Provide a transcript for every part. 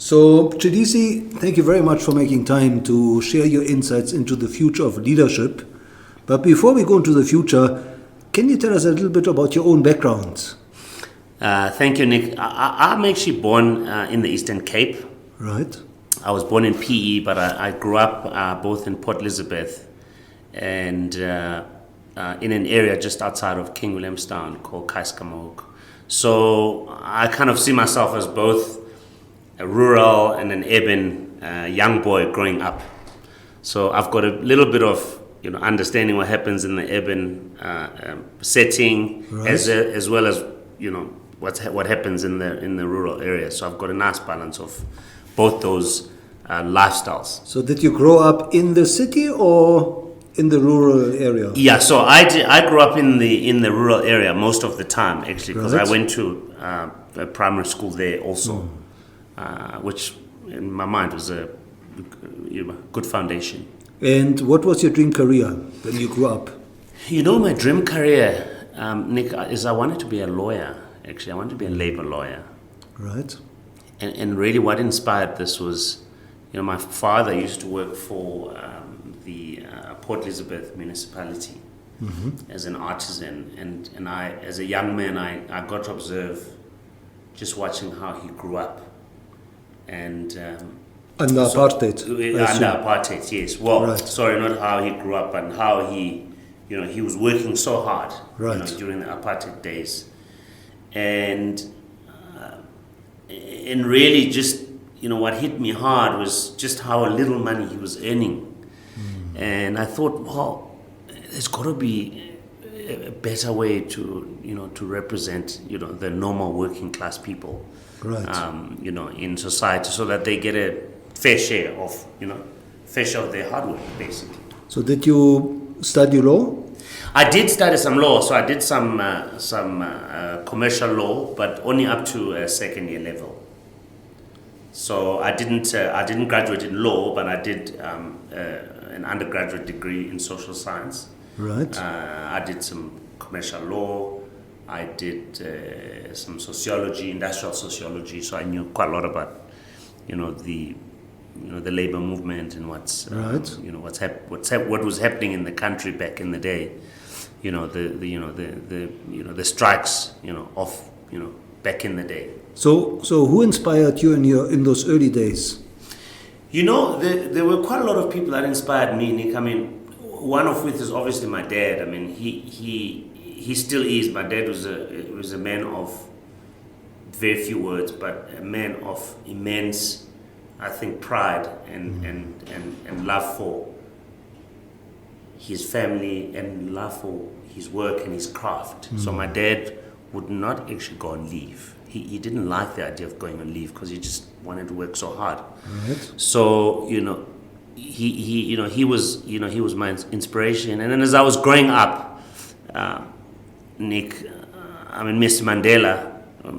So, Mncedisi, thank you very much for making time to share your insights into the future of leadership. But before we go into the future, can you tell us a little bit about your own background? Thank you, Nick. I'm actually born in the Eastern Cape. Right. I was born in PE, but I grew up both in Port Elizabeth and in an area just outside of King Williamstown called Kaiskamahoek. So I kind of see myself as both a rural and an urban young boy growing up. So I've got a little bit of understanding what happens in the urban setting, Right. as well as what happens in the rural area. So I've got a nice balance of both those lifestyles. So, did you grow up in the city or in the rural area? Yeah, so I grew up in the rural area most of the time, actually, because Right. I went to a primary school there also, which in my mind was a good foundation. And what was your dream career when you grew up? My dream career, Nick, is I wanted to be a lawyer. Actually, I wanted to be a labor lawyer. Right. And really what inspired this was, my father used to work for the Port Elizabeth municipality as an artisan. And I, as a young man, I got to observe just watching how he grew up. And Under apartheid. Under apartheid, yes. Well, Right. sorry, not how he grew up, but how he was working so hard, Right. during the apartheid days. And really just, what hit me hard was just how little money he was earning. And I thought, well, there's got to be a better way to represent, the normal working class people, Right. in society, so that they get a fair share of their hard work, basically. So, did you study law? I did study some law, so I did some commercial law, but only up to a second year level. So I didn't graduate in law, but I did an undergraduate degree in social science. Right. I did some commercial law. I did some sociology, industrial sociology. So I knew quite a lot about, the labor movement and what's Right. what was happening in the country back in the day. The strikes, back in the day. So who inspired you in those early days? There were quite a lot of people that inspired me, Nick. I mean, one of which is obviously my dad. I mean, he still is. My dad was a man of very few words, but a man of immense, I think, pride and love for his family and love for his work and his craft. So my dad would not actually go on leave. He didn't like the idea of going on leave because he just wanted to work so hard. Right. So he was my inspiration. And then as I was growing up, Nick, Mr. Mandela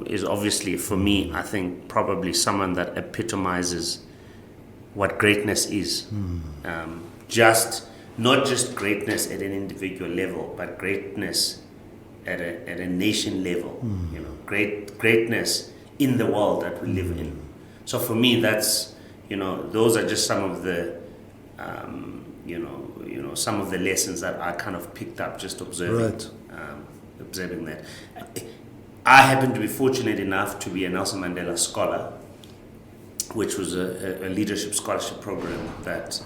is obviously, for me, I think probably someone that epitomizes what greatness is. Not just greatness at an individual level, but greatness at a nation level. Greatness in the world that we live in. So for me, that's those are just some of the some of the lessons that I kind of picked up just observing. Right. Observing that. I happen to be fortunate enough to be a Nelson Mandela Scholar, which was a leadership scholarship program that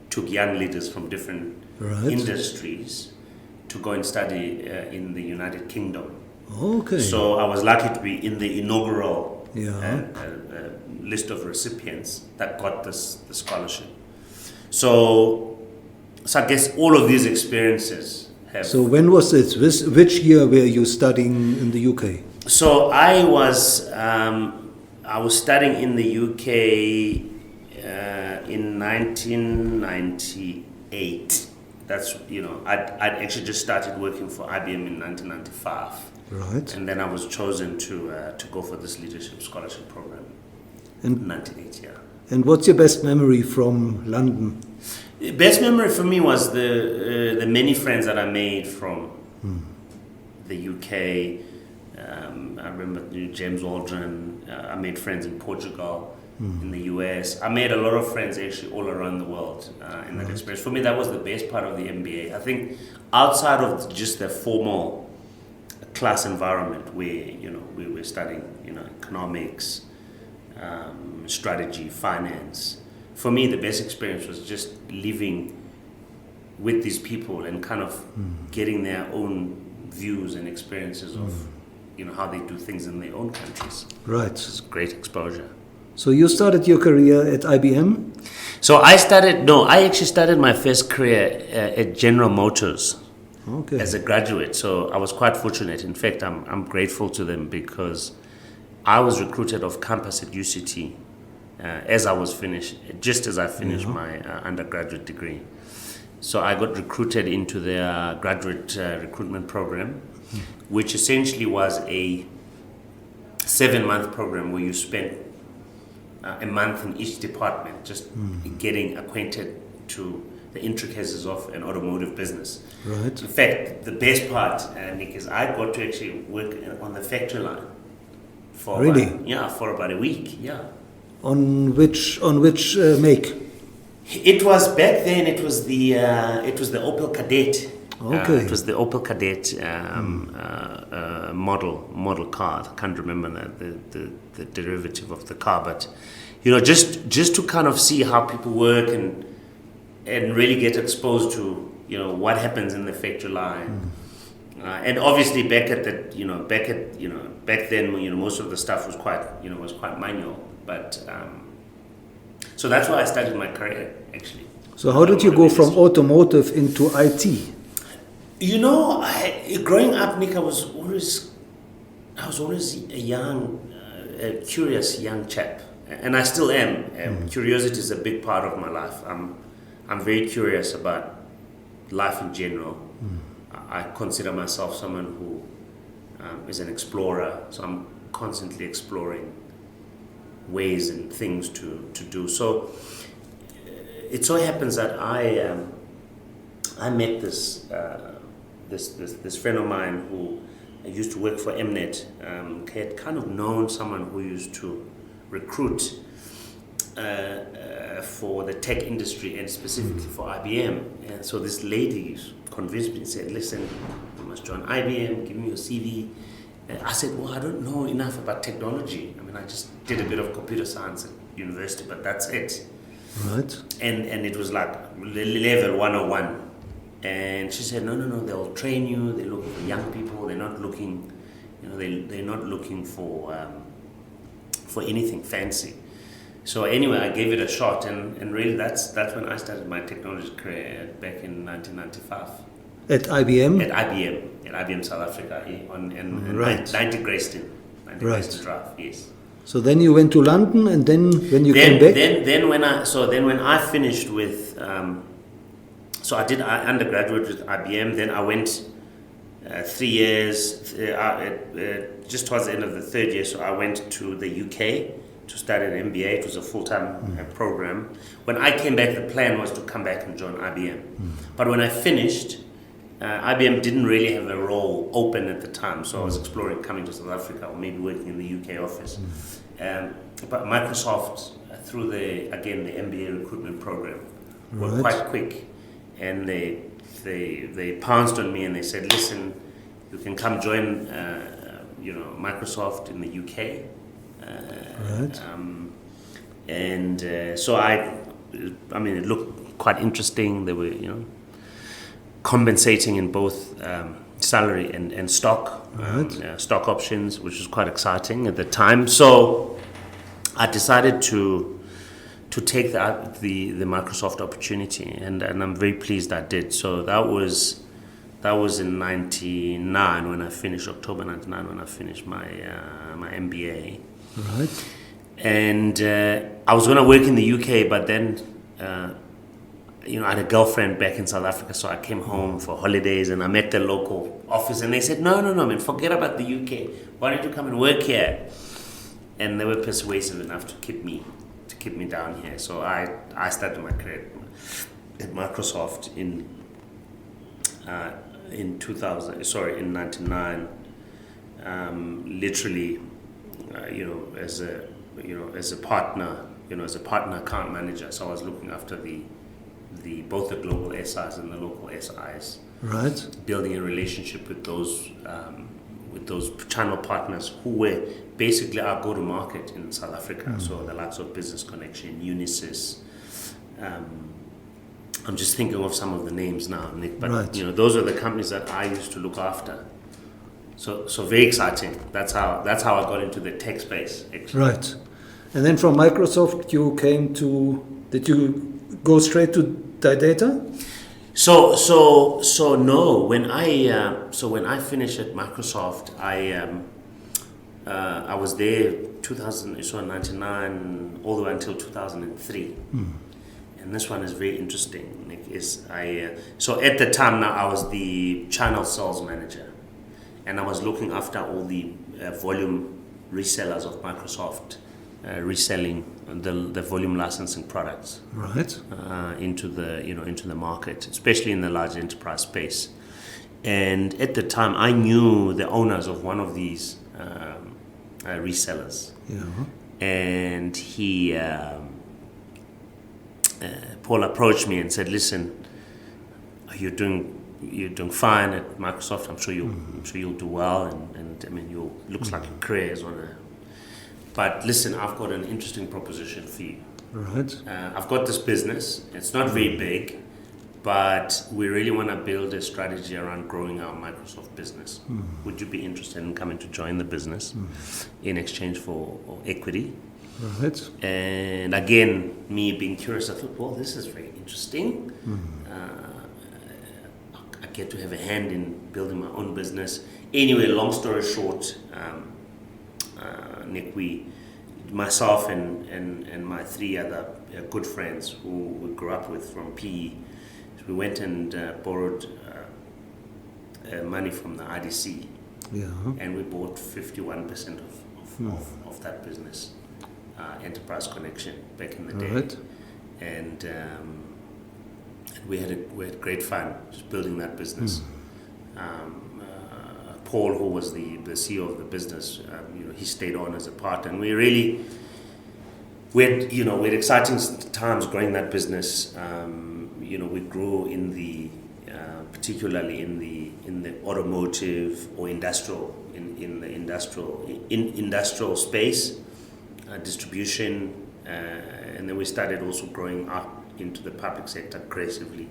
took young leaders from different Right. industries to go and study in the United Kingdom. Okay. So I was lucky to be in the inaugural Yeah. list of recipients that got the scholarship. So I guess all of these experiences have... So when was this? Which year were you studying in the UK? So I was studying in the UK in 1998. That's I'd actually just started working for IBM in 1995. Right. And then I was chosen to go for this leadership scholarship program And in 1980. Yeah. and what's your best memory from London? The best memory for me was the many friends that I made from the UK. I remember James Waldron. I made friends in Portugal. in the US. I made a lot of friends actually all around the world in that experience. For me, that was the best part of the MBA. I think outside of just the formal class environment where, you know, we were studying, you know, economics, strategy, finance. For me, the best experience was just living with these people and kind of getting their own views and experiences of, you know, how they do things in their own countries. Right. It's great exposure. So you started your career at IBM? So I actually started my first career at General Motors. Okay. As a graduate. So I was quite fortunate. In fact, I'm grateful to them because I was recruited off campus at UCT just as I finished my undergraduate degree. So I got recruited into their graduate recruitment program, which essentially was a 7-month program where you spent a month in each department, just getting acquainted to the intricacies of an automotive business. Right. In fact, the best part, Nick, is I got to actually work on the factory line for about a week. Yeah. On which make? It was back then. It was the Opel Kadett. Okay. It was the Opel Kadett model car. I can't remember the derivative of the car, but you know, just to kind of see how people work and really get exposed to, you know, what happens in the factory line. And obviously back then, you know, most of the stuff was quite manual. But so that's why I started my career, actually. So how did you go from automotive into IT? You know, growing up, Nick, I was always a young, curious young chap, and I still am. Curiosity is a big part of my life. I'm very curious about life in general. I consider myself someone who is an explorer, so I'm constantly exploring ways and things to do. So it so happens that I met this friend of mine who used to work for Mnet. He had kind of known someone who used to recruit for the tech industry and specifically for IBM. And so this lady convinced me and said, listen, you must join IBM, give me your CV. And I said, well, I don't know enough about technology. I mean, I just did a bit of computer science at university, but that's it. Right. And it was like level 101. And she said, no, they'll train you. They're looking for young people. They're not looking, you know, they're not looking for anything fancy. So anyway, I gave it a shot, and really that's when I started my technology career back in 1995. At IBM? At IBM South Africa, Right. 90 Grayston Drive, yes. So then you went to London, and then when you came back? Then when I finished with, so I did undergraduate with IBM. Then I went 3 years, just towards the end of the third year. So I went to the UK to study an MBA. It was a full-time program. When I came back, the plan was to come back and join IBM. But when I finished, IBM didn't really have a role open at the time, so I was exploring coming to South Africa or maybe working in the UK office. But Microsoft, through the MBA recruitment program, were quite quick, and they pounced on me and they said, "Listen, you can come join, Microsoft in the UK." So I mean, it looked quite interesting. They were, compensating in both salary and stock, stock options, which was quite exciting at the time. So I decided to take the Microsoft opportunity, and I'm very pleased I did. So that was in '99 when I finished, October '99 when I finished my MBA. Right. And I was going to work in the UK, but then I had a girlfriend back in South Africa, so I came home for holidays and I met the local office, and they said, no, man, forget about the UK. Why don't you come and work here? And they were persuasive enough to keep me down here. So I started my career at Microsoft in 1999. Literally, as a partner as a partner account manager. So I was looking after both the global SIs and the local SIs. Right. Building a relationship with those channel partners who were basically our go-to-market in South Africa. So the likes of Business Connection, Unisys. I'm just thinking of some of the names now, Nick. But Right. those are the companies that I used to look after. So very exciting. That's how I got into the tech space. Actually. Right. And then from Microsoft, you came to. Did you go straight to Data? So no. When I finished at Microsoft, I was there 1999 all the way until 2003. And this one is very interesting, Nick. So at the time now I was the channel sales manager, and I was looking after all the volume resellers of Microsoft, reselling the volume licensing products. Right. Into the market, especially in the large enterprise space. And at the time, I knew the owners of one of these resellers, Yeah. and he Paul approached me and said, "Listen, you're doing fine at Microsoft. I'm sure you'll do well, and I mean, looks like your career is on a. But listen, I've got an interesting proposition for you. Right. I've got this business. It's not very big, but we really want to build a strategy around growing our Microsoft business. Would you be interested in coming to join the business in exchange for equity?" Right. And again, me being curious, I thought, well, this is very interesting. I get to have a hand in building my own business. Anyway, long story short, Nick, myself and my three other good friends who we grew up with from PE, we went and borrowed money from the IDC, Yeah. and we bought 51% of that business, Enterprise Connection, back in the day. Right. And we had great fun just building that business. Paul, who was the CEO of the business, he stayed on as a partner, and we had exciting times growing that business. We grew in the particularly in the automotive or industrial in the industrial space, distribution, and then we started also growing up into the public sector aggressively.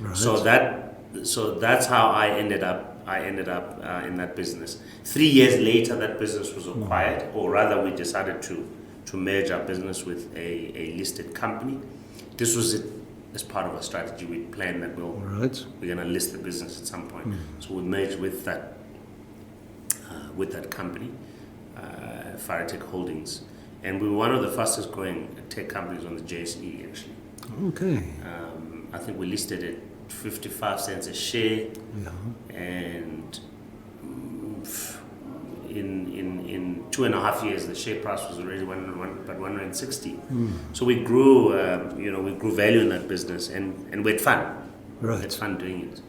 Right. So that's how I ended up in that business. 3 years later, that business was acquired, or rather, we decided to merge our business with a listed company. This was it. As part of our strategy, we planned that we're going to list the business at some point. So we merged with that company, Firetech Holdings, and we were one of the fastest growing tech companies on the JSE, actually. Okay. I think we listed at 55 cents a share, Yeah. and in 2.5 years, the share price was already 160. So we grew, we grew value in that business, and we had fun. Right. We had fun doing it.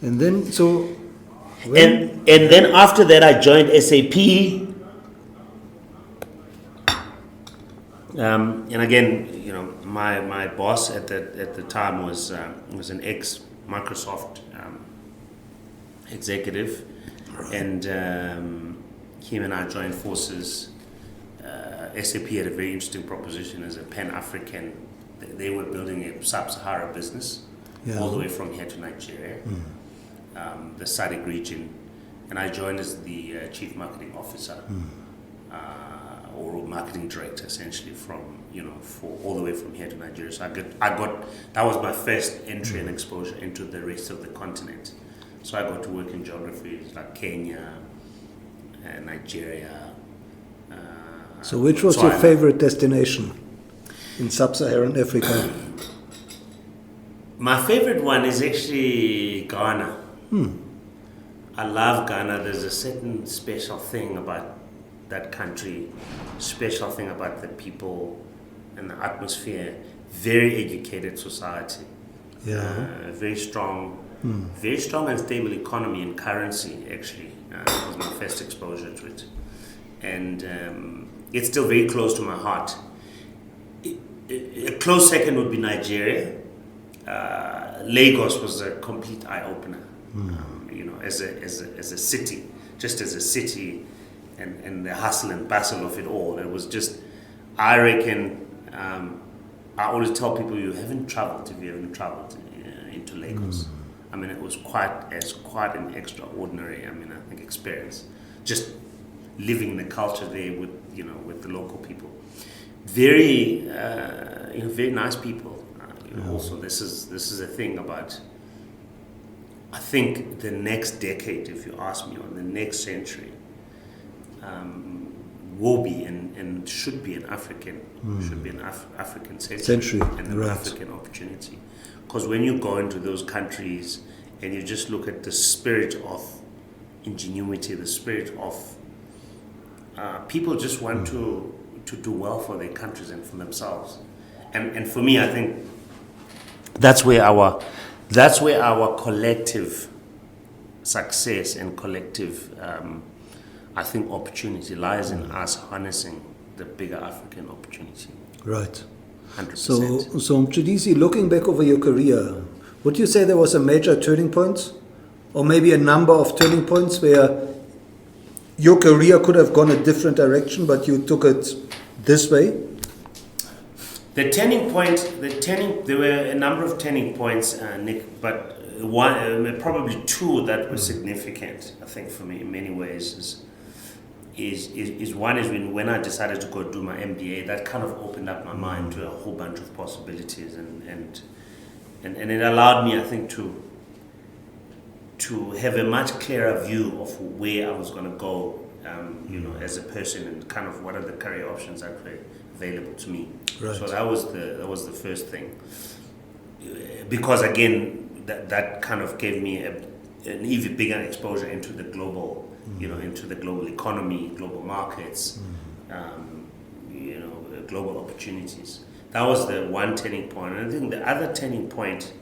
And then, so. And then after that, I joined SAP. And again, my boss at the time was an ex Microsoft executive, and him and I joined forces. SAP had a very interesting proposition as a Pan-African. They were building a sub-Sahara business, all the way from here to Nigeria, the SADC region, and I joined as the chief marketing officer. Or marketing director, essentially, from for all the way from here to Nigeria. So that was my first entry and exposure into the rest of the continent. So I got to work in geographies like Kenya, Nigeria. So which was your favorite destination in sub-Saharan Africa? My favorite one is actually Ghana. I love Ghana. There's a certain special thing about that country, special thing about the people and the atmosphere. Very educated society. Yeah. Very strong and stable economy and currency. Actually, that was my first exposure to it, and it's still very close to my heart. A close second would be Nigeria. Lagos was a complete eye-opener, as a city, just as a city, and the hustle and bustle of it all. It was just, I reckon, I always tell people, you haven't traveled if you haven't traveled into Lagos. I mean, it was quite an extraordinary, I think, experience. Just living the culture there with the local people. Very, very nice people. Also, this is a thing about, I think the next decade, if you ask me, or the next century, will be and should be an African African century and an African opportunity. Because when you go into those countries and you just look at the spirit of ingenuity, the spirit of people just want to do well for their countries and for themselves, and for me, I think that's where our collective success and collective I think opportunity lies in us harnessing the bigger African opportunity. Right. 100%. So Mncedisi, looking back over your career, would you say there was a major turning point, or maybe a number of turning points where your career could have gone a different direction, but you took it this way? There were a number of turning points, Nick, but probably two that were significant, I think, for me in many ways is one is when I decided to go do my MBA. That kind of opened up my mind to a whole bunch of possibilities, and it allowed me, I think, to have a much clearer view of where I was going to go, as a person, and kind of what are the career options that were available to me. Right. So that was the first thing, because again that kind of gave me an even bigger exposure into the global, into the global economy, global markets, global opportunities. That was the one turning point. And I think the other turning point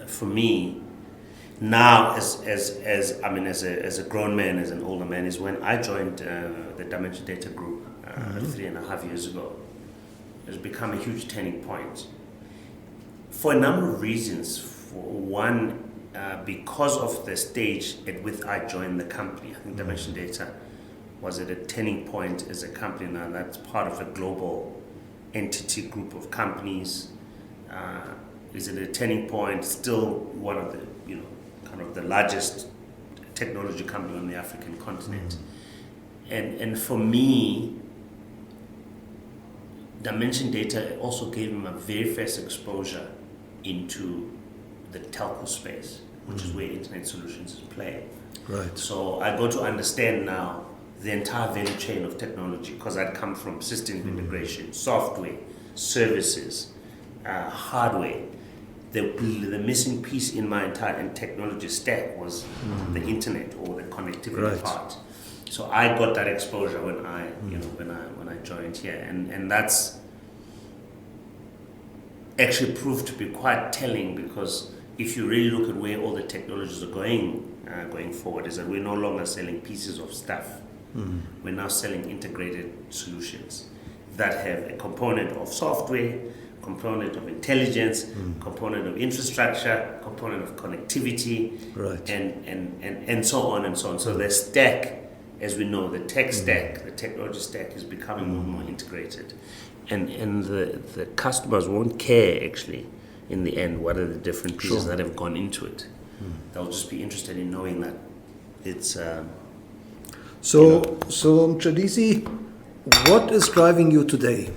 for me now, as a grown man, as an older man, is when I joined the Dimension Data Group 3.5 years ago. It's become a huge turning point for a number of reasons. For one, because of the stage at which I joined the company. I think Dimension Data was at a turning point as a company now that's part of a global entity group of companies. Is at a turning point, still one of the, kind of the largest technology company on the African continent. And for me, Dimension Data also gave me my very first exposure into the telco space, which is where internet solutions play. Right. So I got to understand now the entire value chain of technology, because I'd come from systems integration, software, services, hardware. The missing piece in my entire technology stack was the internet, or the connectivity part. So I got that exposure when I joined here, and that's actually proved to be quite telling, because if you really look at where all the technologies are going forward, is that we're no longer selling pieces of stuff. We're now selling integrated solutions that have a component of software, component of intelligence, component of infrastructure, component of connectivity, and so on and so on. So the stack, as we know, the tech stack, the technology stack is becoming more and more integrated. And the customers won't care, actually, in the end, what are the different pieces that have gone into it. They'll just be interested in knowing that it's... So Mncedisi, what is driving you today?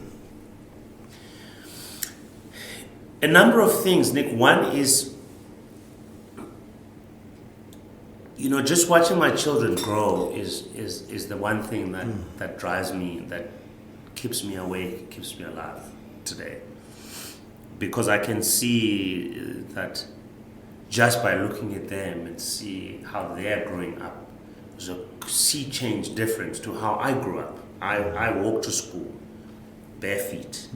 A number of things, Nick. One is, just watching my children grow is the one thing that drives me, that keeps me awake, keeps me alive today. Because I can see that just by looking at them and see how they're growing up, there's a sea change difference to how I grew up. I walk to school bare feet.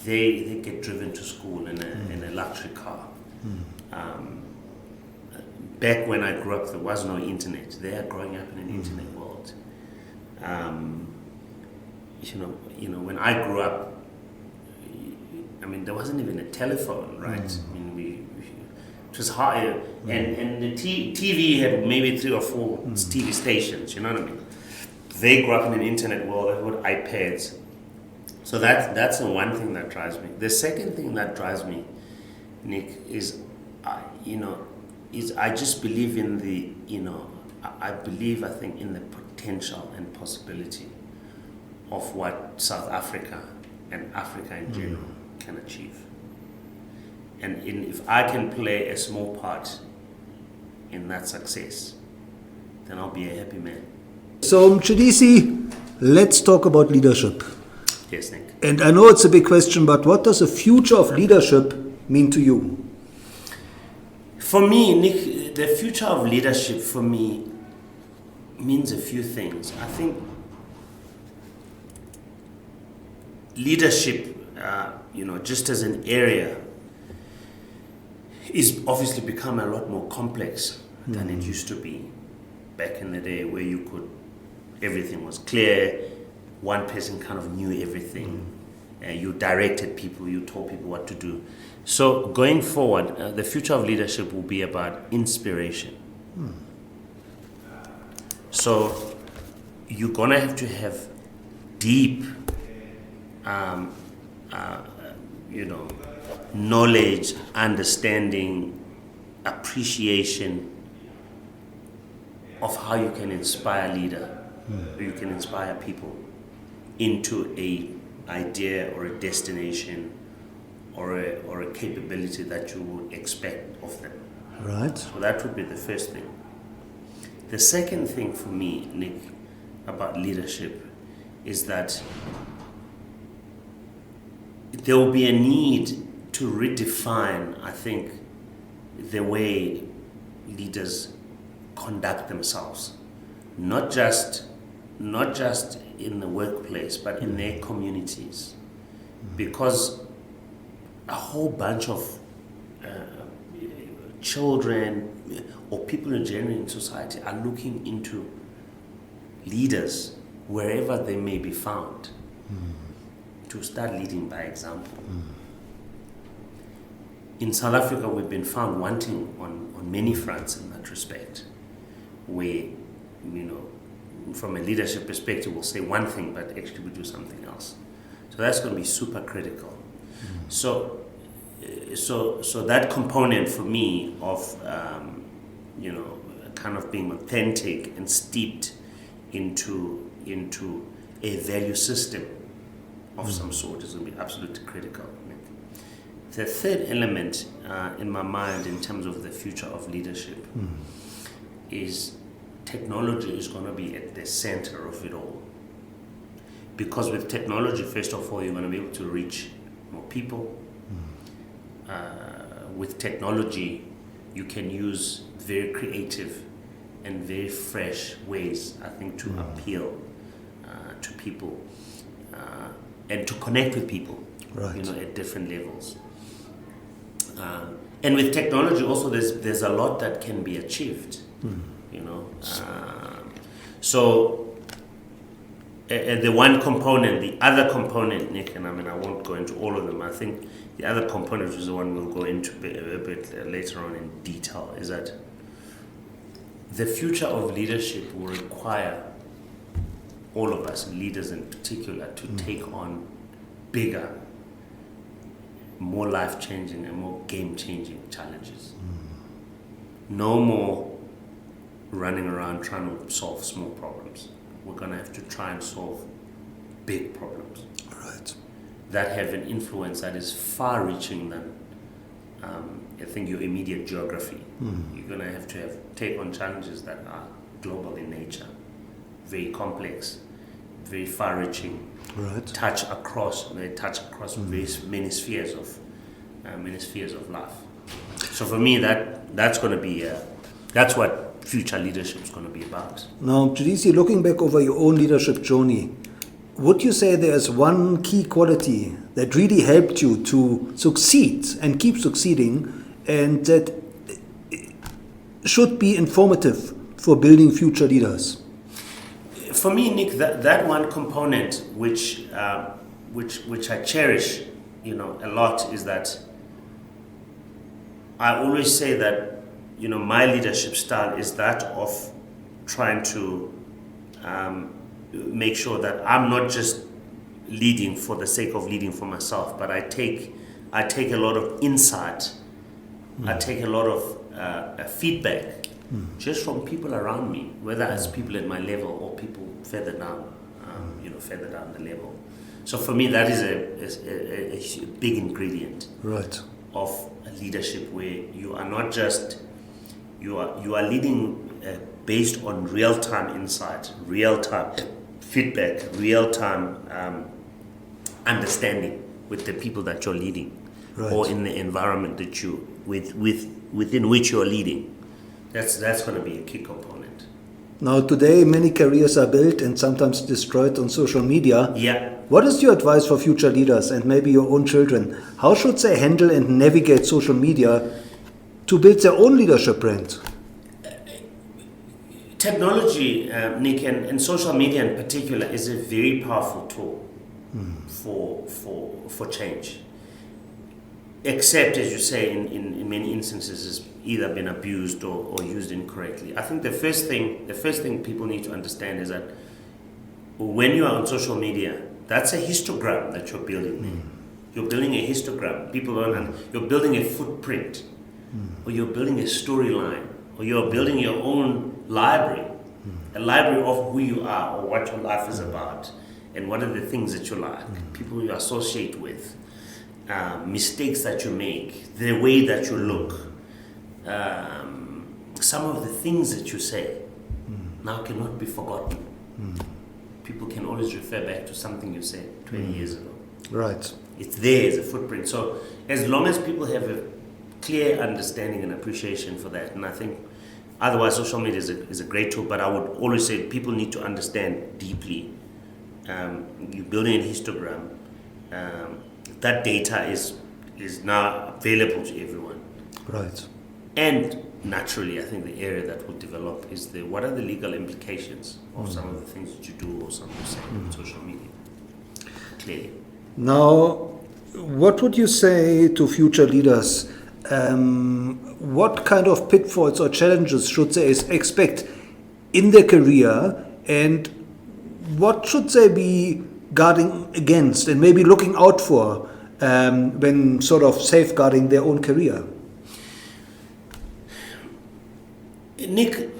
They get driven to school in a luxury car. Back when I grew up, there was no internet. They are growing up in an internet world. when I grew up, I mean, there wasn't even a telephone, right? I mean, it was hard, and the TV had maybe 3 or 4 TV stations. You know what I mean? They grew up in an internet world with iPads. So that's the one thing that drives me. The second thing that drives me, Nick, is I just believe in I think in the potential and possibility of what South Africa and Africa in general can achieve. And if I can play a small part in that success, then I'll be a happy man. So, Mncedisi, let's talk about leadership. Yes, Nick. And I know it's a big question, but what does the future of leadership mean to you? For me, Nick, the future of leadership for me means a few things. I think leadership, just as an area, is obviously become a lot more complex than it used to be back in the day, where everything was clear. One person kind of knew everything. You directed people, you told people what to do. So going forward, the future of leadership will be about inspiration. So you're gonna have to have deep, knowledge, understanding, appreciation of how you can inspire you can inspire people into a idea or a destination or a capability that you would expect of them. Right. So that would be the first thing. The second thing for me, Nick, about leadership is that there will be a need to redefine, I think, the way leaders conduct themselves, not just in the workplace, but in their communities, because a whole bunch of children or people in general in society are looking into leaders wherever they may be found to start leading by example. In South Africa, we've been found wanting on many fronts in that respect, where, from a leadership perspective, we'll say one thing, but actually we do something else. So that's going to be super critical. So that component for me of, kind of being authentic and steeped into a value system of some sort is going to be absolutely critical. The third element in my mind in terms of the future of leadership is technology is going to be at the center of it all. Because with technology, first of all, you're going to be able to reach more people. With technology, you can use very creative and very fresh ways, I think, to appeal to people and to connect with people, right, at different levels. And with technology also, there's a lot that can be achieved, So the one component, the other component, Nick, and I won't go into all of them. I think the other component, which is the one we'll go into a bit later on in detail, is that the future of leadership will require all of us, leaders in particular, to take on bigger, more life-changing and more game-changing challenges. No more running around trying to solve small problems. We're going to have to try and solve big problems. Right. That have an influence that is far-reaching than, I think, your immediate geography. You're going to have take on challenges that are global in nature, very complex, very far-reaching, right, touch across very many spheres of life. So for me, that's going to be that's what future leadership is going to be about. Now, Mncedisi, looking back over your own leadership journey, would you say there's one key quality that really helped you to succeed and keep succeeding, and that should be informative for building future leaders? for me, Nick, that one component which I cherish, a lot, is that I always say that, my leadership style is that of trying to make sure that I'm not just leading for the sake of leading for myself, but I take a lot of insight, I take a lot of feedback just from people around me, whether it's people at my level or people further down, further down the level. So for me, that is a big ingredient, right, of leadership, where you are not just you are leading based on real-time insight, real-time feedback, real-time understanding with the people that you're leading, right, or in the environment that within which you're leading. That's going to be a key component. Now, today, many careers are built and sometimes destroyed on social media. Yeah. What is your advice for future leaders and maybe your own children? How should they handle and navigate social media to build their own leadership brand? Technology, Nick, and social media in particular, is a very powerful tool for change. Except, as you say, in many instances, it's either been abused or used incorrectly. I think the first thing people need to understand is that when you are on social media, that's a histogram that you're building there. You're building a histogram. People don't. You're building a footprint, or you're building a storyline, or you're building your own library, a library of who you are or what your life is about, and what are the things that you like, people you associate with, mistakes that you make, the way that you look, some of the things that you say now cannot be forgotten. People can always refer back to something you said 20 years ago. Right. It's there as a footprint. So as long as people have a clear understanding and appreciation for that, and I think otherwise social media is a great tool, but I would always say people need to understand deeply. You're building a histogram. That data is now available to everyone. Right. And naturally, I think the area that will develop is what are the legal implications of some of the things that you do or some of you say on social media. Clearly. Now, what would you say to future leaders? What kind of pitfalls or challenges should they expect in their career, and what should they be guarding against and maybe looking out for when sort of safeguarding their own career? Nick,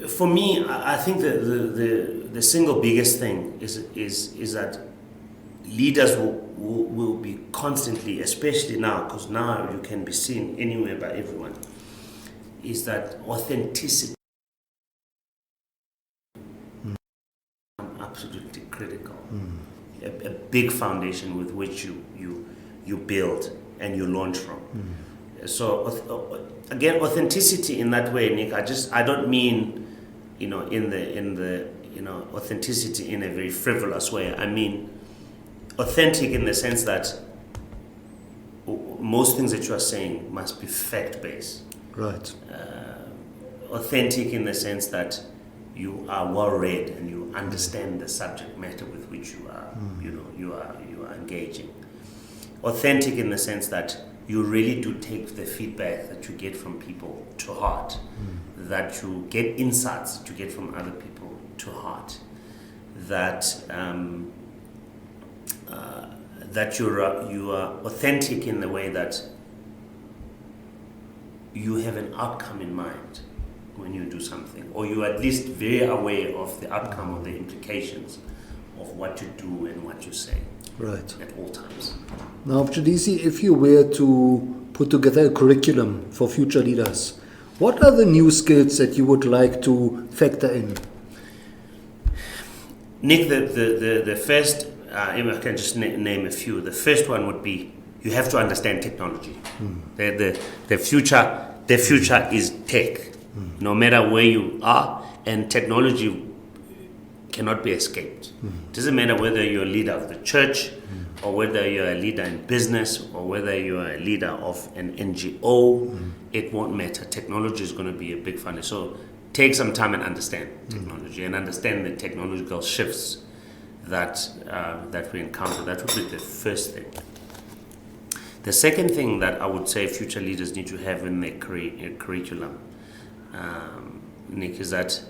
for me, I think the single biggest thing is that leaders will be constantly, especially now, because now you can be seen anywhere by everyone, is that authenticity is absolutely critical. A big foundation with which you build and you launch from. So again, authenticity in that way, Nick, I don't mean in the authenticity in a very frivolous way. I mean authentic in the sense that most things that you are saying must be fact-based. Right. Authentic in the sense that you are well read and you understand the subject matter with which you are, you are engaging. Authentic in the sense that you really do take the feedback that you get from people to heart, that you get insights that you get from other people to heart, that you are authentic in the way that you have an outcome in mind when you do something, or you are at least very aware of the outcome or the implications of what you do and what you say. Right. At all times. Now, Mncedisi, if you were to put together a curriculum for future leaders, what are the new skills that you would like to factor in? Nick, the first, if I can just name a few, the first one would be you have to understand technology. The future is tech, no matter where you are, and technology cannot be escaped. It doesn't matter whether you're a leader of the church, or whether you're a leader in business, or whether you're a leader of an NGO, it won't matter. Technology is going to be a big factor. So take some time and understand technology and understand the technological shifts that we encounter. That would be the first thing. The second thing that I would say future leaders need to have in their curriculum, Nick, is that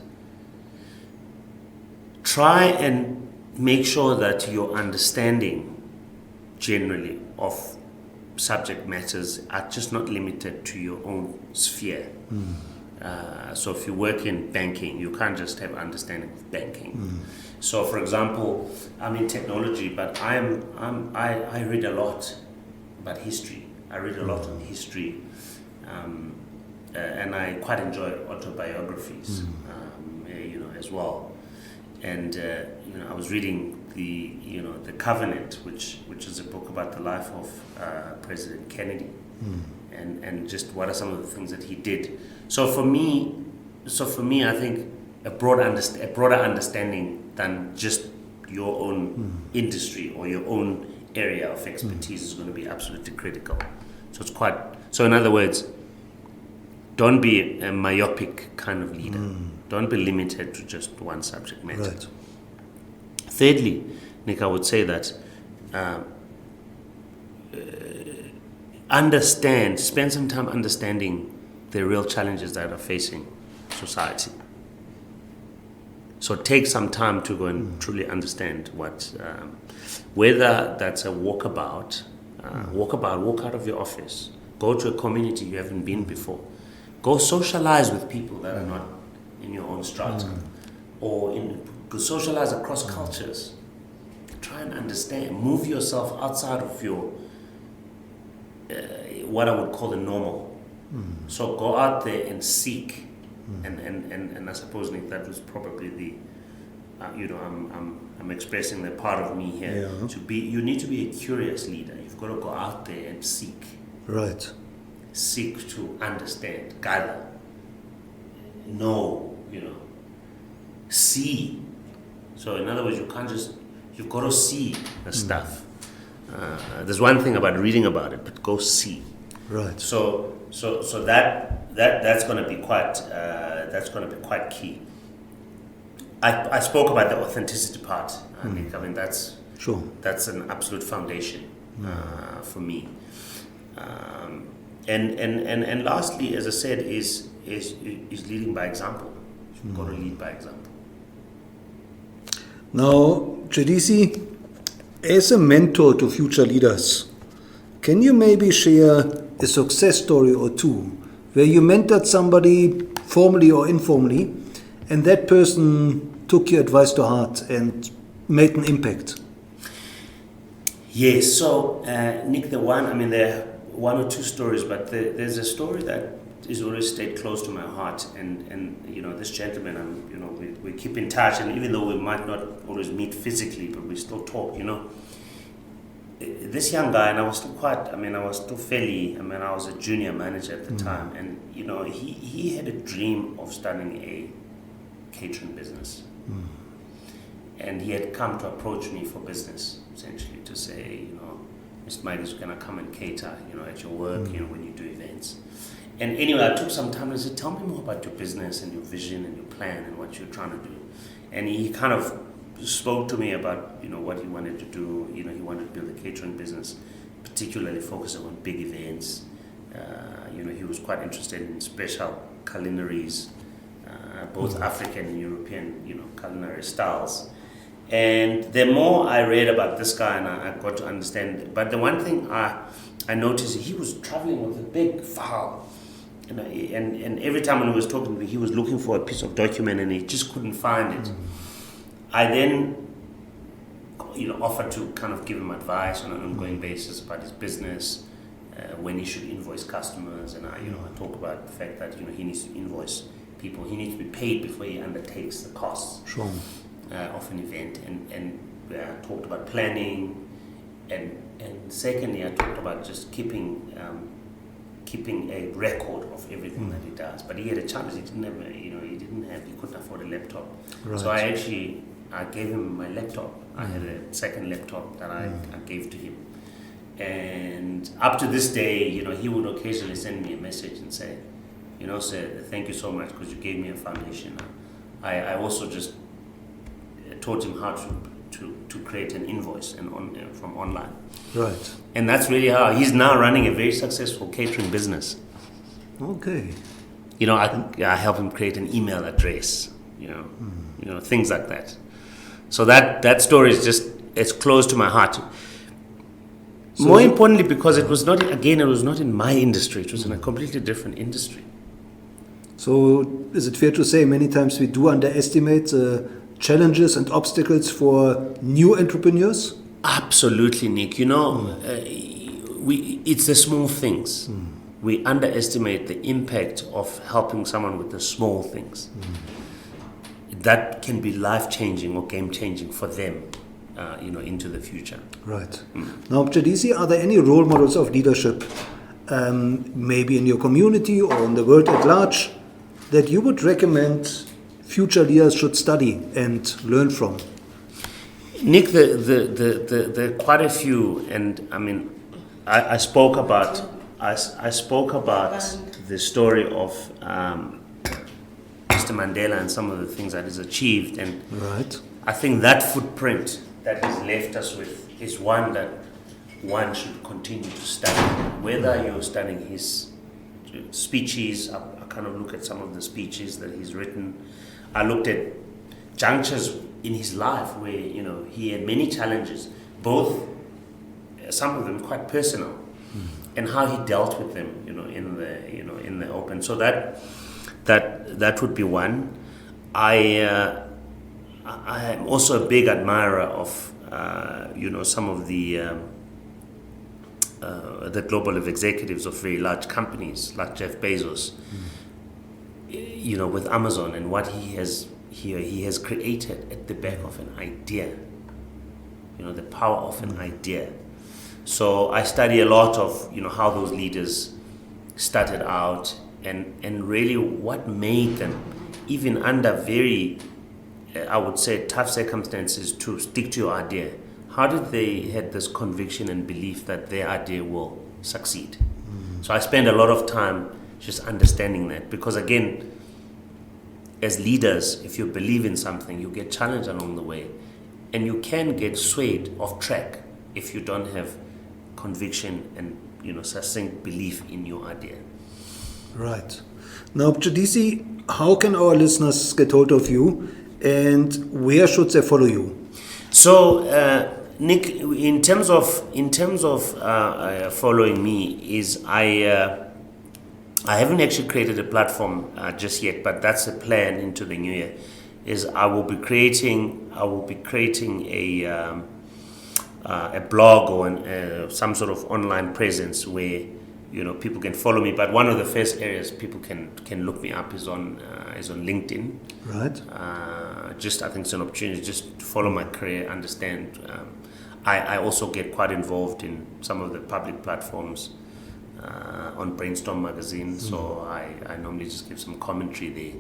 try and make sure that your understanding generally of subject matters are just not limited to your own sphere. So if you work in banking, you can't just have understanding of banking. So for example, I'm in technology, but I read a lot about history. I read a lot on history, and I quite enjoy autobiographies, as well. And I was reading the Covenant, which is a book about the life of President Kennedy, and just what are some of the things that he did. So for me, I think a broader understanding than just your own industry or your own area of expertise is going to be absolutely critical. So in other words, don't be a myopic kind of leader. Don't be limited to just one subject matter. Right. Thirdly, Nick, I would say that spend some time understanding the real challenges that are facing society. So take some time to go and truly understand what, whether that's a walk out of your office, go to a community you haven't been before, go socialize with people that are not in your own strata, or go socialize across cultures. Try and understand, move yourself outside of your, what I would call the normal. So go out there and seek. And I suppose, Nick, that was probably the, I'm expressing the part of me here. Yeah. You need to be a curious leader. You've got to go out there and seek. Right. Seek to understand, gather, know, see. So in other words, you've got to see the stuff. There's one thing about reading about it, but go see. Right. So that's going to be quite key. I spoke about the authenticity part, Nick. I mean that's an absolute foundation for me. And lastly, as I said, is leading by example. You've got to lead by example. Now, Mncedisi, as a mentor to future leaders, can you maybe share a success story or two where you mentored somebody formally or informally, and that person took your advice to heart and made an impact? Yes. So, Nick, there are one or two stories, but there's a story that is always stayed close to my heart, and this gentleman, we keep in touch, and even though we might not always meet physically, but we still talk. This young guy, and I was a junior manager at the time, and he had a dream of starting a catering business, and he had come to approach me for business, essentially to say, Mr. Mayekiso, can I come and cater, at your work, when you do events. And anyway, I took some time and said, tell me more about your business and your vision and your plan and what you're trying to do. And he kind of spoke to me about, what he wanted to do. He wanted to build a catering business, particularly focusing on big events. He was quite interested in special culinaries, both African and European, culinary styles. And the more I read about this guy, and I got to understand, but the one thing I noticed, he was traveling with a big file. And every time when he was talking to me, he was looking for a piece of document and he just couldn't find it. I then, offered to kind of give him advice on an ongoing basis about his business, when he should invoice customers, and I talk about the fact that he needs to invoice people. He needs to be paid before he undertakes the costs of an event, and talked about planning, and secondly, I talked about just keeping a record of everything that he does. But he had a challenge. He couldn't afford a laptop. Right. So I gave him my laptop. I had a second laptop that I gave to him. And up to this day, he would occasionally send me a message and say, say thank you so much because you gave me a foundation. I also just taught him how to create an invoice from online. Right. And that's really how he's now running a very successful catering business. Okay. I help him create an email address, things like that. So that story is it's close to my heart. So More importantly, because it was not in my industry, it was in a completely different industry. So is it fair to say many times we do underestimate challenges and obstacles for new entrepreneurs? Absolutely, Nick. It's the small things. We underestimate the impact of helping someone with the small things. That can be life-changing or game-changing for them, into the future. Right. Now, Mncedisi, are there any role models of leadership, maybe in your community or in the world at large, that you would recommend future leaders should study and learn from? Nick, there are quite a few, and I mean, I spoke about the story of Mr. Mandela and some of the things that he's achieved, and Right. I think that footprint that he's left us with is one that one should continue to study. Whether you're studying his speeches, I kind of look at some of the speeches that he's written. I looked at junctures in his life where he had many challenges, both some of them quite personal, and how he dealt with them, in the open. So that would be one. I am also a big admirer of some of the global executives of very large companies like Jeff Bezos, with Amazon and what he has created at the back of an idea, the power of an idea. So I study a lot of how those leaders started out and really what made them, even under very I would say tough circumstances, to stick to your idea. How did they had this conviction and belief that their idea will succeed? So I spend a lot of time just understanding that, because again, as leaders, if you believe in something, you get challenged along the way, and you can get swayed off track if you don't have conviction and succinct belief in your idea. Right. Now, Mncedisi, how can our listeners get hold of you, and where should they follow you? So, Nick, in terms of following me, is I haven't actually created a platform just yet, but that's a plan into the new year. Is I will be creating a blog or some sort of online presence where people can follow me. But one of the first areas people can look me up is on LinkedIn. Right. I think it's an opportunity just to follow my career, understand. I also get quite involved in some of the public platforms on Brainstorm magazine, so I normally just give some commentary there.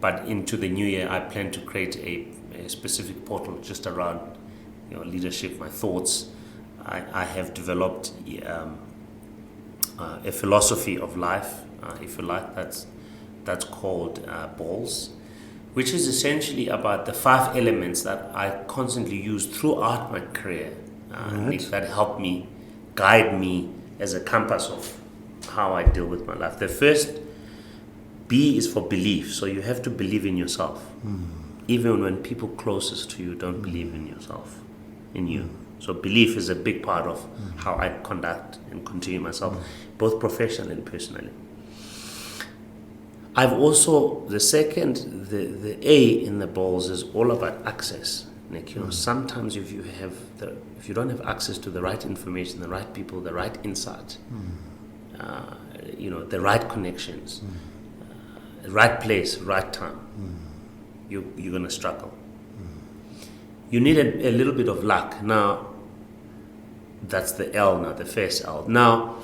But into the new year, I plan to create a specific portal just around leadership, my thoughts. I have developed a philosophy of life, if you like, that's called BALLS, which is essentially about the 5 elements that I constantly use throughout my career, Right. that help me, guide me as a compass of how I deal with my life. The first B is for belief, so you have to believe in yourself, even when people closest to you don't believe in yourself, in you. So belief is a big part of how I conduct and continue myself, both professionally and personally. I've also, the A in the balls is all about access. Nick, sometimes if you don't have access to the right information, the right people, the right insight, the right connections, the right place, right time, you're going to struggle. You need a little bit of luck. Now, that's the L now, the first L. Now,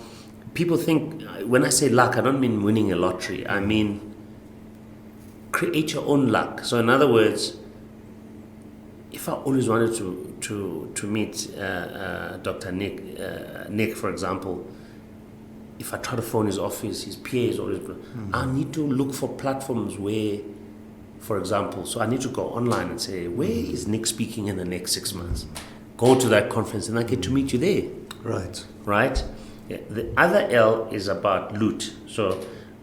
people think, when I say luck, I don't mean winning a lottery. I mean, create your own luck. So in other words, if I always wanted to meet Dr. Nick, for example, if I try to phone his office, his PA is always, I need to look for platforms where, for example, so I need to go online and say, where is Nick speaking in the next 6 months? Go to that conference and I get to meet you there. Right. Right? Yeah. The other L is about loot. So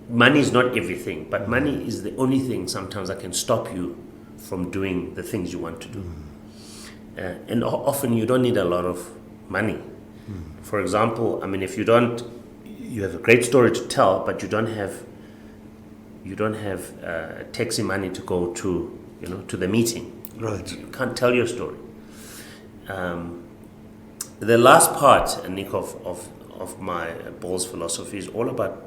money is not everything, but money is the only thing sometimes that can stop you from doing the things you want to do. And often you don't need a lot of money. For example, I mean, if you have a great story to tell, but you don't have taxi money to go to, to the meeting. Right. You can't tell your story. The last part, Nick, of my Ball's philosophy is all about,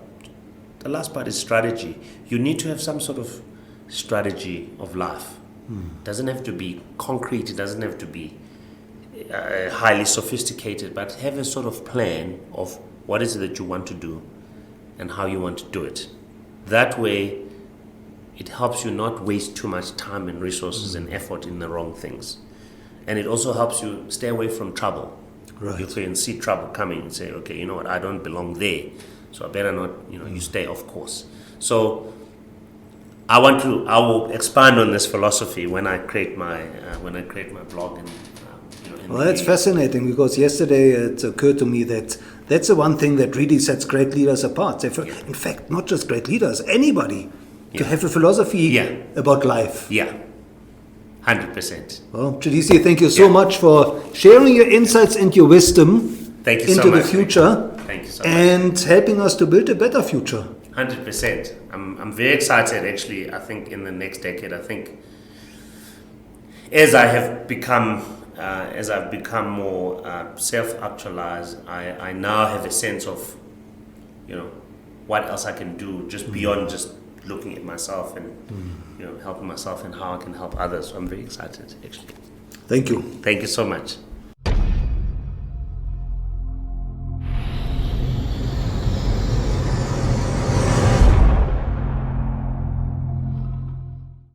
the last part is strategy. You need to have some sort of strategy of life. It doesn't have to be concrete, it doesn't have to be highly sophisticated, but have a sort of plan of what is it that you want to do and how you want to do it. That way, it helps you not waste too much time and resources and effort in the wrong things. And it also helps you stay away from trouble. Right. You can see trouble coming and say, okay, you know what, I don't belong there, so I better not, you stay off course. So I will expand on this philosophy when I create my blog and. Well, that's fascinating, because yesterday it occurred to me that that's the one thing that really sets great leaders apart. In fact, not just great leaders, anybody, to have a philosophy about life. Yeah, 100%. Well, Mncedisi, thank you so much for sharing your insights and your wisdom into the future. Thank you so much. And helping us to build a better future. 100%. I'm very excited, actually. I think in the next decade, as I've become more self-actualized, I now have a sense of, what else I can do just beyond just looking at myself and, helping myself and how I can help others. So I'm very excited, actually. Thank you. Thank you so much.